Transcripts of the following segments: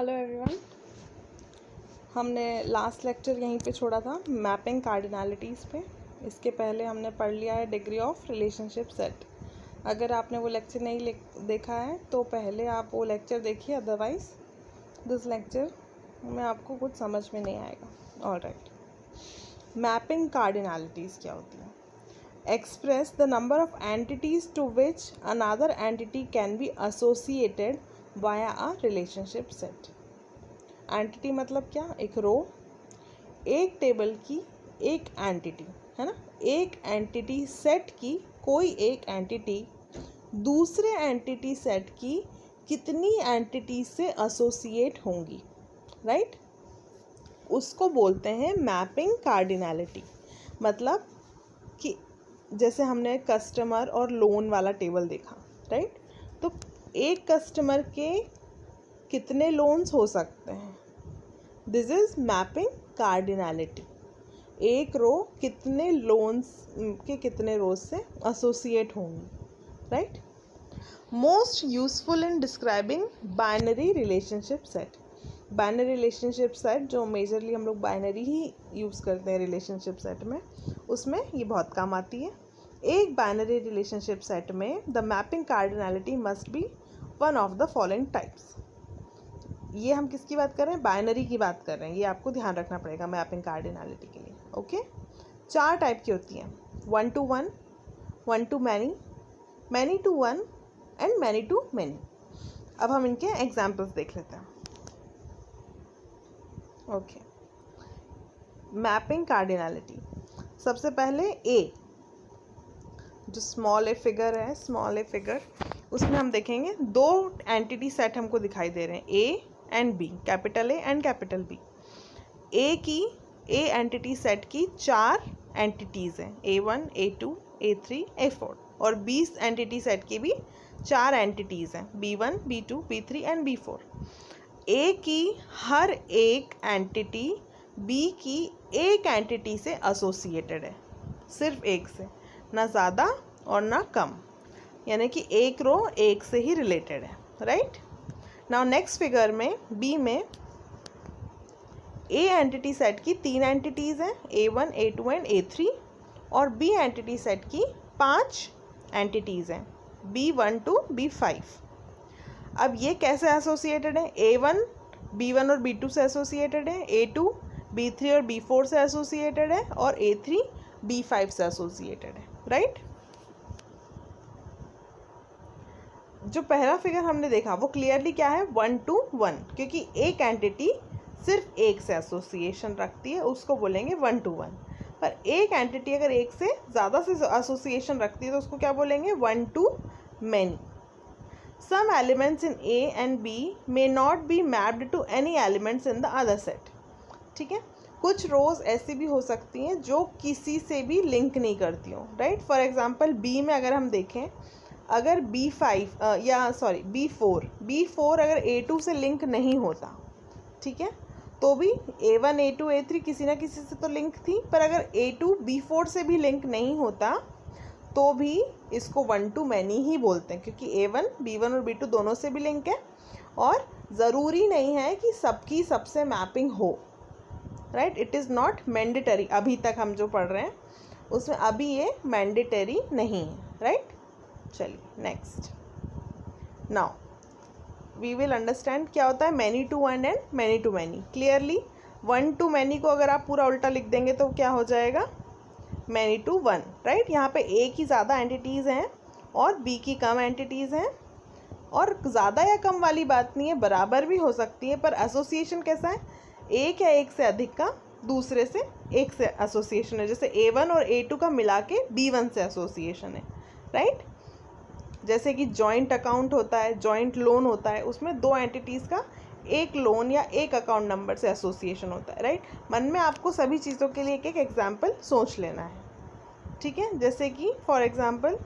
Hello everyone. हमने last lecture यहीं पे छोड़ा था मैपिंग कार्डिनलिटीज़ पे। इसके पहले हमने पढ़ लिया है डिग्री ऑफ रिलेशनशिप सेट। अगर आपने वो लेक्चर नहीं देखा है तो पहले आप वो लेक्चर देखिए, अदरवाइज दिस लेक्चर में आपको कुछ समझ में नहीं आएगा। ऑलराइट, मैपिंग कार्डिनलिटीज़ क्या होती है? Express the number of entities to which another entity can be associated via a relationship set. Entity मतलब क्या? एक रो, एक टेबल की एक एंटिटी है ना। एक एंटिटी सेट की कोई एक एंटिटी दूसरे एंटिटी सेट की कितनी एंटिटी से एसोसिएट होंगी, राइट? उसको बोलते हैं मैपिंग कार्डिनलिटी। मतलब कि जैसे हमने कस्टमर और लोन वाला टेबल देखा, राइट? तो एक कस्टमर के कितने लोन्स हो सकते हैं? This is mapping cardinality. एक रो कितने लोन्स के कितने रोज से एसोसिएट होंगी, right? Most useful in describing binary relationship set. Binary relationship set जो मेजरली हम लोग बाइनरी ही यूज़ करते हैं रिलेशनशिप सेट में, उसमें ये बहुत काम आती है। एक बाइनरी रिलेशनशिप सेट में the mapping cardinality must be one of the following types. ये हम किसकी बात कर रहे हैं? बाइनरी की बात कर रहे हैं। ये आपको ध्यान रखना पड़ेगा मैपिंग कार्डिनलिटी के लिए। ओके, 4 टाइप की होती हैं: 1 to 1, 1 to many, many to 1 and many to many। अब हम इनके एग्जाम्पल्स देख लेते हैं। Okay, mapping cardinality. सबसे पहले ए, जो स्मॉल ए फिगर है, स्मॉल ए फिगर, उसमें हम देखेंगे 2 एंटिटी सेट हमको दिखाई दे रहे हैं, A and B, capital A and capital B. A entity set की 4 एंटिटीज़ हैं, A1, A2, A3, A4, और बी एंटिटी सेट की भी 4 एंटिटीज़ हैं, B1, B2, B3 and B4। ए की हर एक एंटिटी बी की एक एंटिटी से एसोसिएटेड है, सिर्फ एक से, ना ज़्यादा और ना कम, यानी कि एक रो एक से ही रिलेटेड है, राइट? नाउ नेक्स्ट फिगर में बी में ए एंटिटी सेट की 3 एंटिटीज़ हैं, A1, A2 एंड A3, और बी एंटिटी सेट की 5 एंटिटीज़ हैं, B1 to B5। अब ये कैसे एसोसिएटेड है? A1 B1 और B2 से एसोसिएटेड है, A2 B3 और B4 से एसोसिएटेड है, और A3 B5 से एसोसिएटेड है, राइट? जो पहला फिगर हमने देखा वो क्लियरली क्या है? 1 to 1, क्योंकि एक एंटिटी सिर्फ एक से एसोसिएशन रखती है, उसको बोलेंगे 1 to 1। पर एक एंटिटी अगर एक से ज़्यादा से एसोसिएशन रखती है तो उसको क्या बोलेंगे? 1 to many। Some elements in A and B may not be mapped to any elements in the other set। ठीक है, कुछ रोज ऐसी भी हो सकती हैं जो किसी से भी लिंक नहीं करती हों, राइट? फॉर एग्जांपल बी में अगर हम देखें, अगर B4 अगर A2 से लिंक नहीं होता, ठीक है, तो भी A1, A2, A3 किसी ना किसी से तो लिंक थी, पर अगर A2 B4 से भी लिंक नहीं होता तो भी इसको 1 to many ही बोलते हैं, क्योंकि A1, B1 और B2 दोनों से भी लिंक है, और ज़रूरी नहीं है कि सबकी सबसे मैपिंग हो, right? It is not mandatory. अभी तक हम जो पढ़ रहे हैं उसमें अभी ये मैंडेटरी नहीं है, राइट? चलिए next. Now we will understand क्या होता है many to one and many to many. Clearly 1 to many को अगर आप पूरा उल्टा लिख देंगे तो क्या हो जाएगा? Many to 1, right? यहाँ पे ए की ज़्यादा एंटिटीज़ हैं और बी की कम एंटिटीज़ हैं, और ज़्यादा या कम वाली बात नहीं है, बराबर भी हो सकती है, पर एसोसिएशन कैसा है? एक या एक से अधिक का दूसरे से एक से एसोसिएशन है। जैसे A1 और A2 का मिला के B1 से एसोसिएशन है, राइट? जैसे कि जॉइंट अकाउंट होता है, जॉइंट लोन होता है, उसमें 2 एंटिटीज़ का एक लोन या एक अकाउंट नंबर से एसोसिएशन होता है, राइट? मन में आपको सभी चीज़ों के लिए एक एक एग्जाम्पल सोच लेना है, ठीक है? जैसे कि फॉर एग्जाम्पल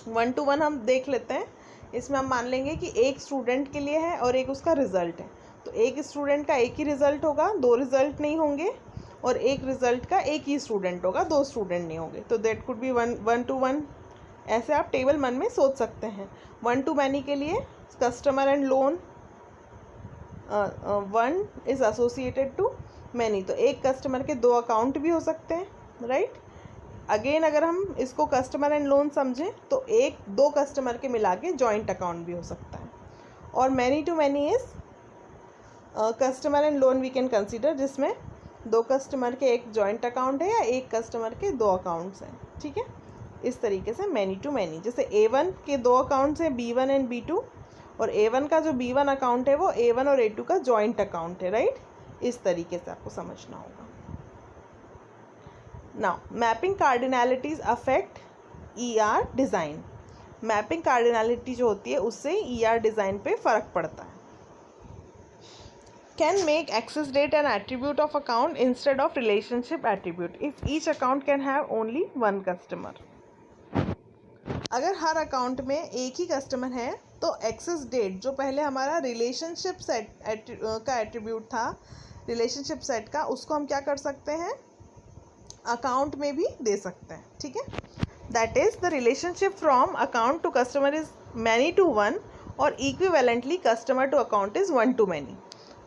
1 to 1 हम देख लेते हैं। इसमें हम मान लेंगे कि एक स्टूडेंट के लिए है और एक उसका रिजल्ट है, तो एक स्टूडेंट का एक ही रिजल्ट होगा, 2 रिजल्ट नहीं होंगे, और एक रिजल्ट का एक ही स्टूडेंट होगा, 2 स्टूडेंट नहीं होंगे, तो दैट कुड बी 1 to 1। ऐसे आप टेबल मन में सोच सकते हैं। 1 to many के लिए customer and loan, one is associated to many, तो एक कस्टमर के दो अकाउंट भी हो सकते हैं, राइट। अगेन अगर हम इसको कस्टमर एंड लोन समझें तो एक दो कस्टमर के मिला के जॉइंट अकाउंट भी हो सकता है। और many to many is customer and loan we can consider, जिसमें दो कस्टमर के एक जॉइंट अकाउंट है या एक कस्टमर के दो अकाउंट्स हैं, ठीक है। इस तरीके से मैनी टू मैनी, जैसे A1 के दो अकाउंट्स हैं B1 एंड B2, और A1 का जो B1 अकाउंट है वो A1 और A2 का जॉइंट अकाउंट है, राइट। इस तरीके से आपको समझना होगा। Now mapping cardinalities affect ER design. Mapping cardinality जो होती है उससे ER डिज़ाइन पे फ़र्क पड़ता है। Can make access date an attribute of account instead of relationship attribute if each account can have only one customer। अगर हर अकाउंट में एक ही कस्टमर है तो एक्सेस डेट जो पहले हमारा रिलेशनशिप सेट का एट्रीब्यूट था, रिलेशनशिप सेट का, उसको हम क्या कर सकते हैं, अकाउंट में भी दे सकते हैं, ठीक है। That is the relationship from account to customer is many to one और equivalently customer to account is one to many,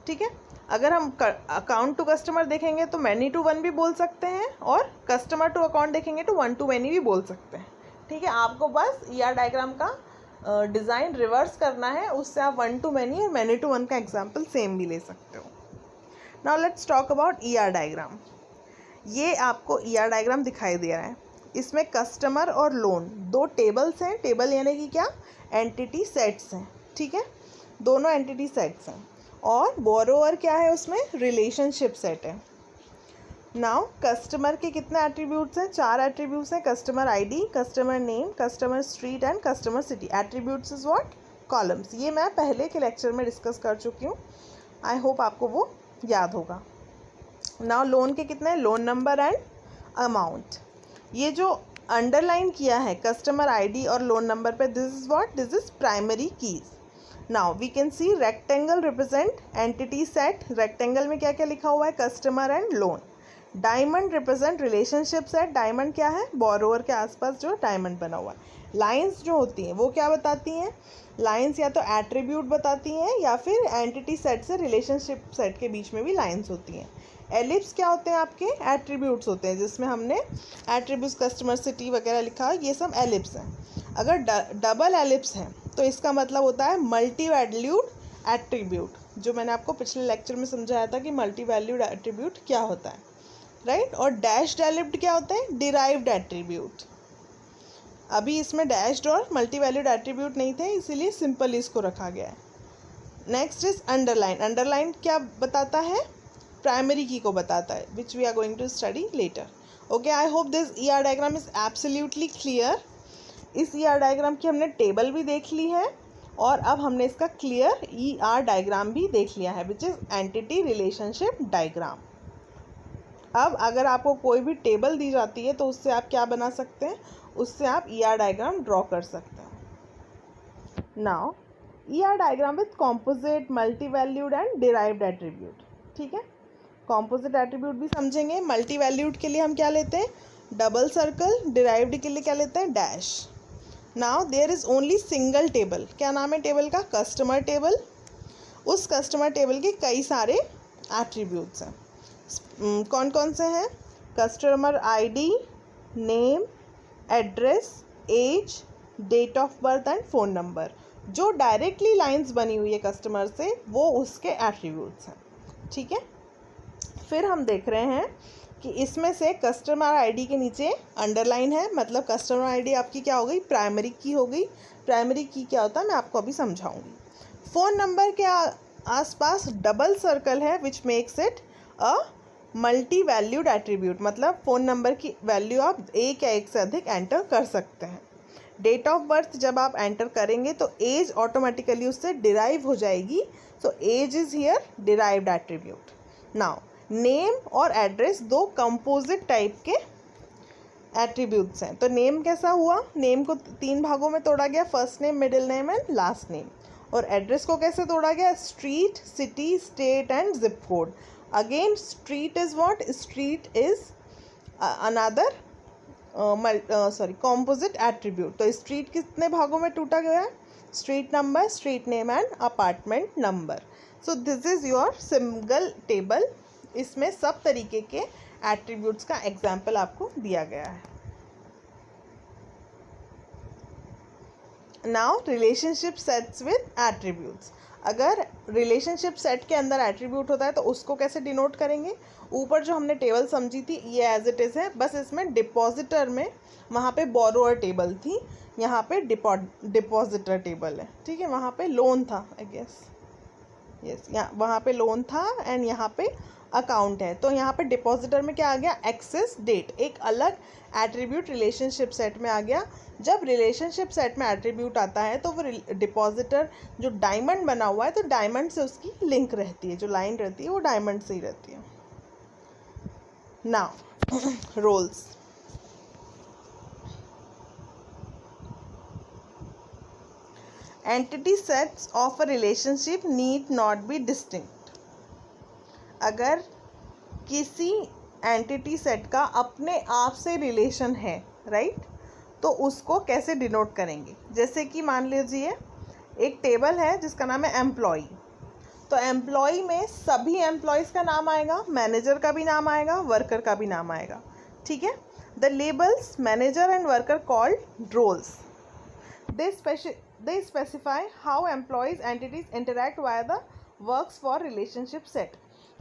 ठीक है। अगर हम अकाउंट टू कस्टमर देखेंगे तो मैनी टू वन भी बोल सकते हैं, और कस्टमर टू अकाउंट देखेंगे तो वन टू मैनी भी बोल सकते हैं, ठीक है। आपको बस ER डायग्राम का डिज़ाइन रिवर्स करना है, उससे आप वन टू मैनी और मैनी टू वन का एग्जाम्पल सेम भी ले सकते हो। Now let's talk about ER diagram. ये आपको ER डायग्राम दिखाई दे रहा है, इसमें कस्टमर और लोन दो टेबल्स हैं, टेबल यानी कि क्या, एंटिटी सेट्स हैं, ठीक है, दोनों एंटिटी सेट्स हैं, और बोरोवर क्या है, उसमें रिलेशनशिप सेट है। नाउ कस्टमर के कितने एट्रीब्यूट्स हैं, 4 एट्रीब्यूट्स हैं, customer ID, customer name, customer street and customer city. Attributes is what, columns. ये मैं पहले के लेक्चर में डिस्कस कर चुकी हूँ, आई होप आपको वो याद होगा। नाउ लोन के कितने हैं, लोन नंबर एंड अमाउंट। ये जो अंडरलाइन किया है कस्टमर ID और लोन नंबर पे, this is what, this is primary keys. Now we can see rectangle represent entity set, rectangle में क्या क्या लिखा हुआ है, customer and loan. Diamond represent relationship set, diamond क्या है, बोरोवर के आसपास जो डायमंड बना हुआ है। लाइंस जो होती हैं वो क्या बताती हैं, लाइंस या तो एट्रीब्यूट बताती हैं या फिर एंटिटी सेट से रिलेशनशिप सेट के बीच में भी लाइंस होती हैं। एलिप्स क्या होते हैं, आपके एट्रीब्यूट्स होते हैं, जिसमें हमने एट्रीब्यूट्स कस्टमर सिटी वगैरह लिखा है, ये सब एलिप्स हैं। अगर डबल एलिप्स हैं तो इसका मतलब होता है मल्टी वैल्यूड एट्रीब्यूट, जो मैंने आपको पिछले लेक्चर में समझाया था कि मल्टी वैल्यूड एट्रीब्यूट क्या होता है, राइट। और डैश्ड एलिप्ड क्या होते हैं, डिराइव्ड एट्रीब्यूट। अभी इसमें डैश्ड और मल्टी वैल्यूड एट्रीब्यूट नहीं थे, इसीलिए सिंपल इसको रखा गया है। Next is underline. अंडरलाइन क्या बताता है, प्राइमरी की को बताता है, which we are going to study later. Okay, I hope this ER diagram is absolutely clear. इस ER डायग्राम की हमने टेबल भी देख ली है और अब हमने इसका क्लियर ER डायग्राम भी देख लिया है, which is entity relationship diagram. अब अगर आपको कोई भी टेबल दी जाती है तो उससे आप क्या बना सकते हैं, उससे आप ER डायग्राम ड्रॉ कर सकते हैं। Now ER diagram with composite, multi valued and derived attribute, ठीक है। कॉम्पोजिट एट्रीब्यूट भी समझेंगे। मल्टी वैल्यूड के लिए हम क्या लेते हैं, डबल सर्कल, डिराइव्ड के लिए क्या लेते हैं, dash. Now there is only single table, क्या नाम है टेबल का, कस्टमर टेबल। उस कस्टमर टेबल के कई सारे एट्रीब्यूट्स हैं, कौन कौन से हैं, customer ID, name, address, age, date of birth and phone number. जो डायरेक्टली लाइंस बनी हुई है कस्टमर से वो उसके एट्रीब्यूट्स हैं, ठीक है। फिर हम देख रहे हैं कि इसमें से कस्टमर ID के नीचे अंडरलाइन है, मतलब कस्टमर ID आपकी क्या हो गई, प्राइमरी की हो गई। प्राइमरी की क्या होता है मैं आपको अभी समझाऊंगी। फ़ोन नंबर के आसपास डबल सर्कल है, which makes it a multi valued attribute, मतलब फ़ोन नंबर की वैल्यू आप एक या एक से अधिक एंटर कर सकते हैं। डेट ऑफ बर्थ जब आप एंटर करेंगे तो एज ऑटोमेटिकली उससे डिराइव हो जाएगी, so age is here derived attribute. Now name और एड्रेस दो कंपोजिट टाइप के एट्रीब्यूट्स हैं। तो नेम कैसा हुआ, नेम को 3 भागों में तोड़ा गया, first name, middle name and last name. और एड्रेस को कैसे तोड़ा गया, street, city, state and zip code. Again street is what, street is another composite attribute. तो स्ट्रीट कितने भागों में टूटा गया है, street number, street name and apartment number. So this is your single table. इसमें सब तरीके के एट्रीब्यूट्स का एग्जाम्पल आपको दिया गया है। Now relationship sets with attributes. अगर रिलेशनशिप सेट के अंदर एट्रीब्यूट होता है तो उसको कैसे डिनोट करेंगे? ऊपर जो हमने टेबल समझी थी ये एज इट इज़ है, बस इसमें डिपॉजिटर में वहाँ पे बोरोअर टेबल थी, यहाँ पे डिपॉजिटर टेबल है, ठीक है। वहाँ पे लोन था आई गेस, यस, यहाँ वहाँ पे लोन था एंड यहाँ पे अकाउंट है। तो यहाँ पे डिपॉजिटर में क्या आ गया? एक्सेस डेट, एक अलग एट्रीब्यूट रिलेशनशिप सेट में आ गया। जब रिलेशनशिप सेट में एट्रीब्यूट आता है तो वो डिपॉजिटर जो डायमंड बना हुआ है तो डायमंड से उसकी लिंक रहती है, जो लाइन रहती है वो डायमंड से ही रहती है। Now roles. Entity sets of a relationship need not be distinct. अगर किसी एंटिटी सेट का अपने आप से रिलेशन है, राइट, तो उसको कैसे डिनोट करेंगे? जैसे कि मान लीजिए एक टेबल है जिसका नाम है एम्प्लॉई, तो एम्प्लॉई में सभी एम्प्लॉयज़ का नाम आएगा, मैनेजर का भी नाम आएगा, वर्कर का भी नाम आएगा, ठीक है। The labels manager and worker called roles. They specify how employees entities interact via the works for relationship set.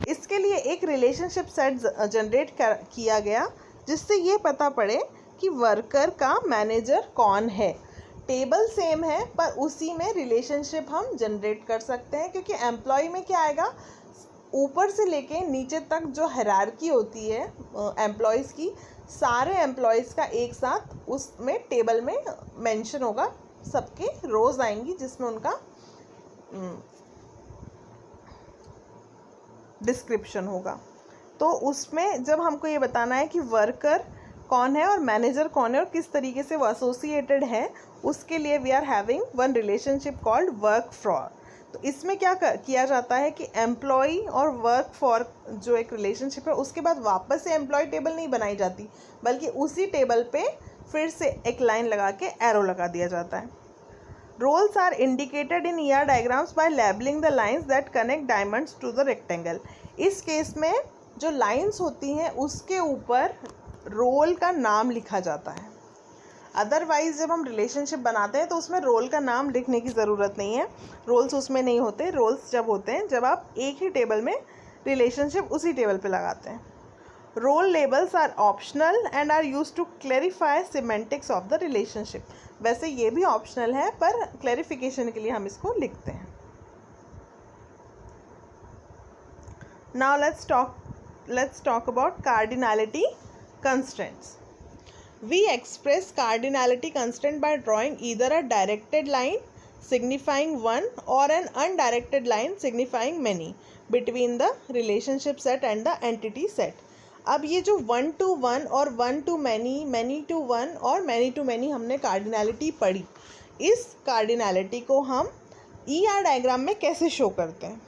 इसके लिए एक रिलेशनशिप सेट जनरेट किया गया जिससे ये पता पड़े कि वर्कर का मैनेजर कौन है। टेबल सेम है पर उसी में रिलेशनशिप हम जनरेट कर सकते हैं, क्योंकि एम्प्लॉय में क्या आएगा, ऊपर से लेके नीचे तक जो हायरार्की होती है एम्प्लॉयज़ की, सारे एम्प्लॉयज़ का एक साथ उसमें टेबल में मेंशन होगा, सबके रोज़ आएंगी जिसमें उनका डिस्क्रिप्शन होगा। तो उसमें जब हमको ये बताना है कि वर्कर कौन है और मैनेजर कौन है और किस तरीके से वो एसोसिएटेड है, उसके लिए we are having one relationship called work for. तो इसमें क्या किया जाता है कि एम्प्लॉई और वर्क फॉर जो एक रिलेशनशिप है उसके बाद वापस से एम्प्लॉय टेबल नहीं बनाई जाती, बल्कि उसी टेबल पे फिर से एक लाइन लगा के एरो लगा दिया जाता है। Roles are indicated in ER diagrams by labelling the lines that connect diamonds to the rectangle. इस केस में जो लाइंस होती हैं उसके ऊपर रोल का नाम लिखा जाता है। अदरवाइज जब हम रिलेशनशिप बनाते हैं तो उसमें रोल का नाम लिखने की ज़रूरत नहीं है, रोल्स उसमें नहीं होते। रोल्स जब होते हैं जब आप एक ही टेबल में रिलेशनशिप उसी टेबल पे लगाते हैं। Role labels are optional and are used to clarify semantics of the relationship. वैसे ये भी ऑप्शनल है पर क्लैरिफिकेशन के लिए हम इसको लिखते हैं। Now let's talk about cardinality constraints. We express cardinality constraint by drawing either a directed line signifying one or an undirected line signifying many between the relationship set and the entity set. अब ये जो 1 to 1 और 1 to many, many to 1 और many to many हमने cardinality पढ़ी, इस cardinality को हम ER डायग्राम में कैसे शो करते हैं?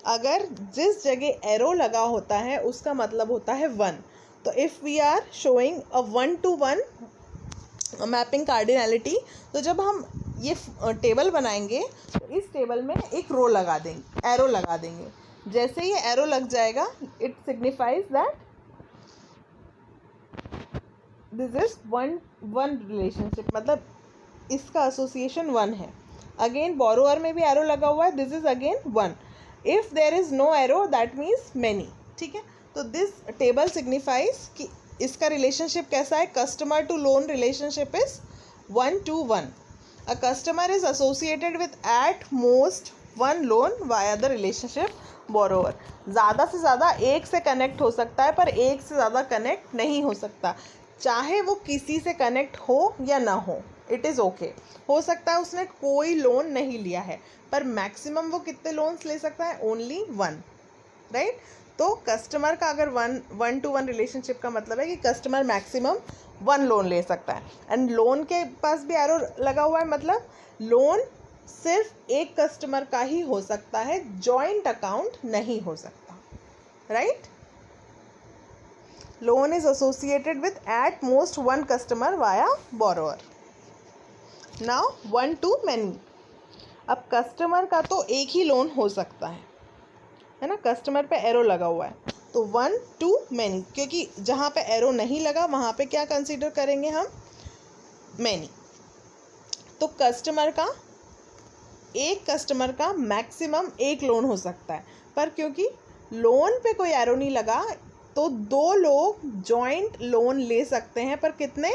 अगर जिस जगह एरो लगा होता है उसका मतलब होता है 1। तो if we are showing a 1 to 1 mapping cardinality, तो जब हम ये टेबल बनाएंगे तो इस टेबल में एक रो लगा देंगे, एरो लगा देंगे। जैसे ये एरो लग जाएगा it signifies that this is one relationship, मतलब इसका एसोसिएशन 1 है। अगेन बोरोअर में भी एरो लगा हुआ है, this is again 1। If there is no arrow that means many, ठीक है। तो दिस टेबल सिग्निफाइज कि इसका रिलेशनशिप कैसा है। Customer to loan relationship is 1 to 1। A customer is associated with at most 1 loan via the relationship borrower. ज़्यादा से ज़्यादा एक से कनेक्ट हो सकता है पर एक से ज़्यादा कनेक्ट नहीं हो सकता, चाहे वो किसी से कनेक्ट हो या ना हो, इट इज़ ओके। हो सकता है उसने कोई लोन नहीं लिया है पर मैक्सिमम वो कितने लोन्स ले सकता है? Only 1, right. तो कस्टमर का अगर 1 to 1 रिलेशनशिप का मतलब है कि कस्टमर मैक्सिमम 1 लोन ले सकता है। एंड लोन के पास भी एरो लगा हुआ है, मतलब लोन सिर्फ एक कस्टमर का ही हो सकता है, जॉइंट अकाउंट नहीं हो सकता, right. Loan is associated with at most 1 customer via borrower. Now 1 to many. अब कस्टमर का तो एक ही लोन हो सकता है ना, कस्टमर पे एरो लगा हुआ है, तो 1 to many, क्योंकि जहाँ पे एरो नहीं लगा वहाँ पे क्या कंसीडर करेंगे हम, मैनी। तो कस्टमर का मैक्सिमम एक लोन हो सकता है, पर क्योंकि लोन पे कोई एरो नहीं लगा तो 2 लोग जॉइंट लोन ले सकते हैं, पर कितने,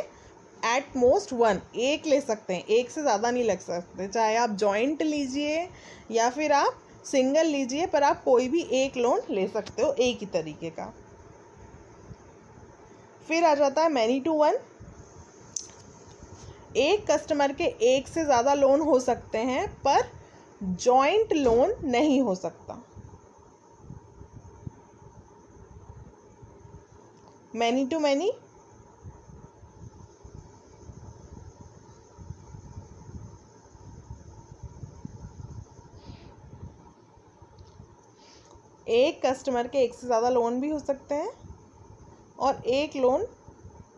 एट मोस्ट 1, एक ले सकते हैं, एक से ज़्यादा नहीं लग सकते, चाहे आप जॉइंट लीजिए या फिर आप सिंगल लीजिए, पर आप कोई भी एक लोन ले सकते हो एक ही तरीके का। फिर आ जाता है मैनी टू वन। एक कस्टमर के एक से ज़्यादा लोन हो सकते हैं पर जॉइंट लोन नहीं हो सकता। मैनी टू मैनी, एक कस्टमर के एक से ज़्यादा लोन भी हो सकते हैं और एक लोन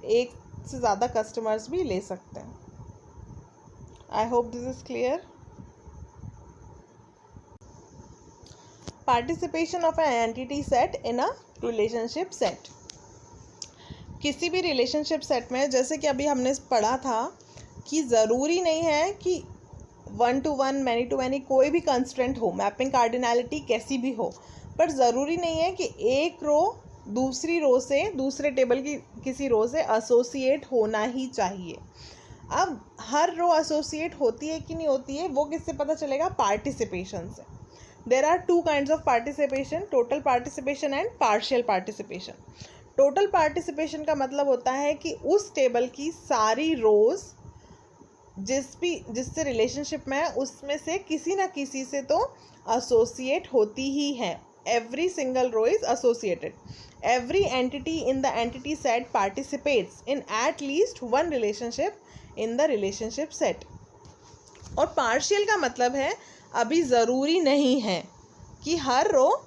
एक से ज़्यादा कस्टमर्स भी ले सकते हैं। आई hope this is clear. Participation of an entity set in a relationship set. किसी भी रिलेशनशिप सेट में, जैसे कि अभी हमने पढ़ा था कि ज़रूरी नहीं है कि 1 to 1, मैनी टू मैनी कोई भी कंस्ट्रेंट हो, मैपिंग कार्डिनैलिटी कैसी भी हो, पर ज़रूरी नहीं है कि एक रो दूसरी रो से, दूसरे टेबल की किसी रो से एसोसिएट होना ही चाहिए। अब हर रो एसोसिएट होती है कि नहीं होती है वो किससे पता चलेगा, पार्टिसिपेशन से। There are 2 kinds of participation, total participation and partial participation. Total participation का मतलब होता है कि उस टेबल की सारी रोज जिससे रिलेशनशिप में है उसमें से किसी ना किसी से तो एसोसिएट होती ही है। Every single row is associated. Every entity in the entity set participates in at least one relationship in the relationship set. और पार्शियल का मतलब है अभी ज़रूरी नहीं है कि हर रो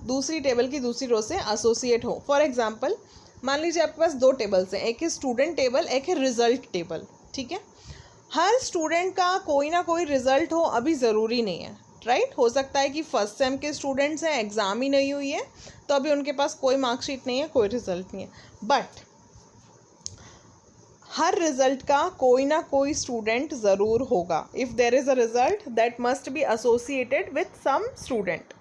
दूसरी टेबल की दूसरी रो से एसोसिएट हो। फॉर एग्जाम्पल, मान लीजिए आपके पास 2 टेबल्स हैं, एक है स्टूडेंट टेबल, एक है रिजल्ट टेबल, ठीक है। हर स्टूडेंट का कोई ना कोई रिजल्ट हो अभी ज़रूरी नहीं है, राइट। हो सकता है कि फर्स्ट सेम के स्टूडेंट्स हैं, एग्ज़ाम ही नहीं हुई है, तो अभी उनके पास कोई मार्कशीट नहीं है, कोई रिजल्ट नहीं है, बट हर रिजल्ट का कोई ना कोई स्टूडेंट ज़रूर होगा। If there is a result that must be associated with some student.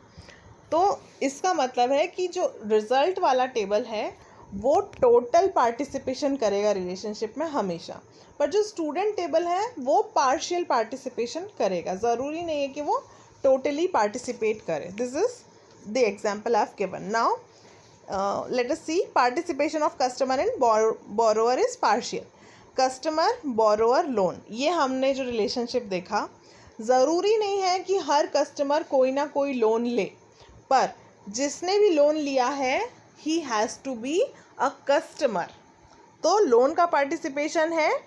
तो इसका मतलब है कि जो रिजल्ट वाला टेबल है वो टोटल पार्टिसिपेशन करेगा रिलेशनशिप में हमेशा, पर जो स्टूडेंट टेबल है वो पार्शियल पार्टिसिपेशन करेगा। ज़रूरी नहीं है कि वो टोटली पार्टिसिपेट करे। This is the example I have given. Now let us see participation of customer and borrower is partial. Customer borrower loan, ये हमने जो रिलेशनशिप देखा, ज़रूरी नहीं है कि हर कस्टमर कोई ना कोई लोन ले, पर जिसने भी लोन लिया है he has to be a customer. तो लोन का पार्टिसिपेशन है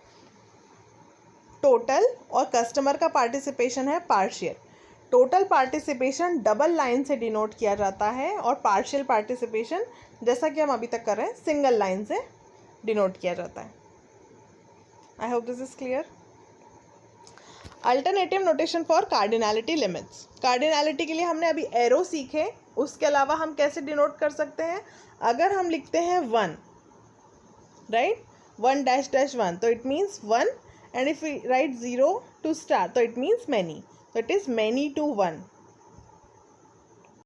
टोटल और कस्टमर का पार्टिसिपेशन है partial. Total participation double line से डिनोट किया जाता है और पार्शियल पार्टिसिपेशन, जैसा कि हम अभी तक कर रहे हैं, सिंगल लाइन से डिनोट किया जाता है। आई hope this is clear. Alternative notation for cardinality limits. Cardinality के लिए हमने अभी एरो सीखे, उसके अलावा हम कैसे डिनोट कर सकते हैं। अगर हम लिखते हैं 1, राइट, 1-1, तो it means 1, and if we write 0 to start तो इट मीन्स मैनी, तो इट इज़ मैनी टू 1।